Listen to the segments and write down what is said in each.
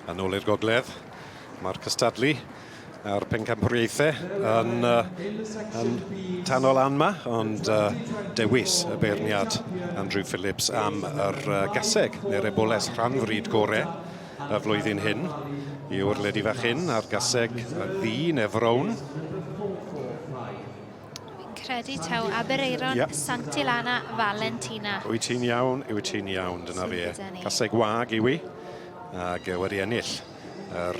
Yn ôl i'r gogledd, mae'r cystadlu a'r Pencampwriaethau yn tanol anma, ond dewis y beirniad Andrew Phillips am yr gaseg neu'r eboles Rhan-Frid gorau y flwyddyn hyn i wrledi fach hyn a'r gaseg ddi neu frown. Fi'n credu taw Abereiron Santilana Valentina. Wyt ti'n iawn, dyna fe. Gaseg wag yw i, ac wedi ennill yr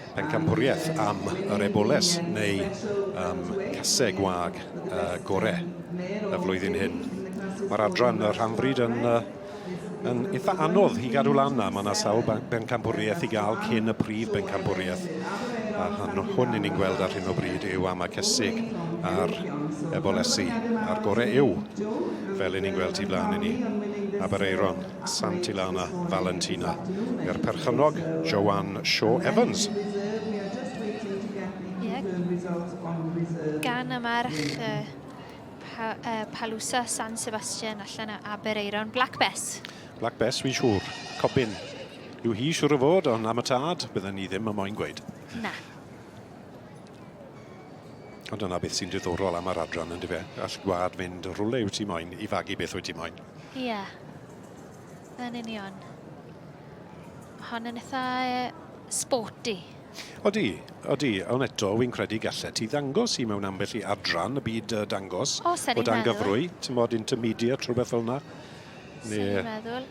Pencampwriaeth am yr eboles neu caseg wag gorau y flwyddyn hyn. Mae'r adran y Rhan-Frid yn eitha anodd i gadw lan na. Mae yna sawl Pencampwriaeth i gael cyn y prif Pencampwriaeth. A hwn i ni'n gweld ar hyn o bryd yw am y caseg a'r ebolesu. A'r gorau yw, fel i ni'n gweld i blaen i ni, Abereiron Santilana Valentina. I'r perchynog, Sioe Evans. Gan y march Palusa San Sebastian allan o Abereiron. Black Bess. Black Bess, fi'n siŵr. Cobyn. Yw hi siŵr o fod, ond am y tad, byddwn ni ddim yn moyn gweud. Na. Ond dyna beth sy'n diddorol am yr adran, ynddi fe? All gwad fynd rwle wyt ti moyn, i fagu beth wyt ti moyn. Ie. Yn union. Hon yn eitha sporty. Odi, ond eto, wy'n credu gallet ti ddangos i mewn ambell i adran y byd dangos. O, sa'n i'n dan meddwl. gyfrwy, ti'n modd intermediate, rhywbeth fel yna. Sa'n i'n meddwl.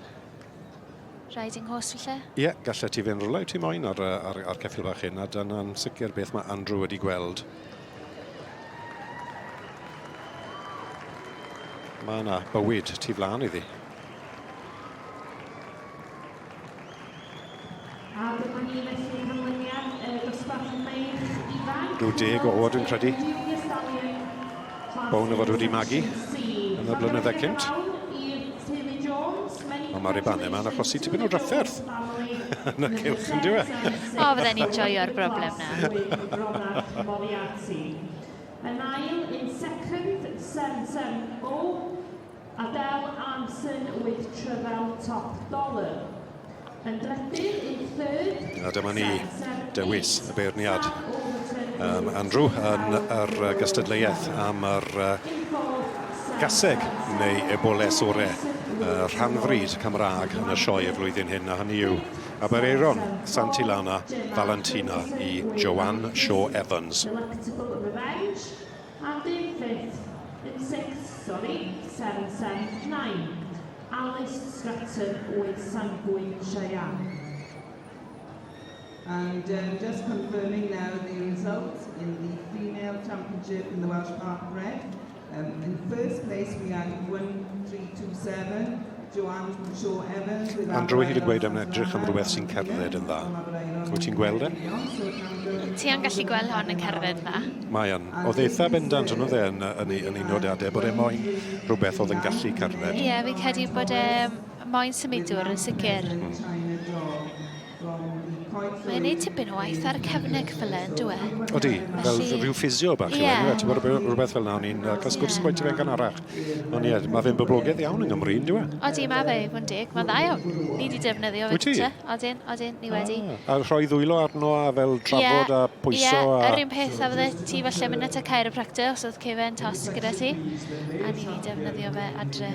Riding horse fi lle? Ie, gallet ti fynd rwle wyt ti moyn ar ceffyl bach hyn, a dyna'n sicr beth mae Andrew wedi gweld. Mae yna bywyd tu flaen iddi. Rhyw 10 o oed yn credu. Bown o fod wedi magu yn y blynydde cynt. Ond mae'r ebanu yma'n achosi tipyn o drafferth yn y cylch yn diwe. O, fydden ni'n joio'r broblem na. An aisle in second, 770. Adele Anson with Trevel Top Dollar. And Dredyn in third. A dyma ni dewis y beirniad Andrew yn yr gystadleuaeth am yr gaseg neu eboles orau Rhan-Frid Cymraeg yn y sioe y flwyddyn hyn, a hynny yw Abereiron Santilana Valentina i Sioe Evans. And in fifth, in sixth, 779. Alice Stratton with Sangwyn Cheyenne. And just confirming now the results in the female championship in the Welsh Part-bred. In first place we had 1327, Sioe Evans. Andrew, hyd y gweud am edrych am rhywbeth sy'n cerdded yn dda. Wyt ti'n gweld e? Ti yn gallu gweld hon yn cerdded dda? Mae yn. Oedd eitha bendant yn oedd e yn un nodiadau bod e moyn rhywbeth oedd yn gallu cerdded. Ie, fi'n credu bod e moyn symudwr yn sicr. Mae'n neud tipyn o waith ar y cefneg fel yn, dwi e? Odi, fel rhyw ffisio bach. Ti'n bod rhywbeth fel yna, ni'n cael sgwrs yn gweithio fe'n ganarach. Ond ie, mae fe'n boblogaidd iawn yng Nghymru, dwi e? Odi, mae fe, fwn dig. Mae'n dda iawn. Ni wedi defnyddio fe te. Odin, ni wedi. A rhoi ddwylo arno a fel trafod a pwyso a... Ie, yr un peth a fydde ti falle mynd at y chiropractor os oedd cefen tos gyda ti. A ni wedi defnyddio fe adre.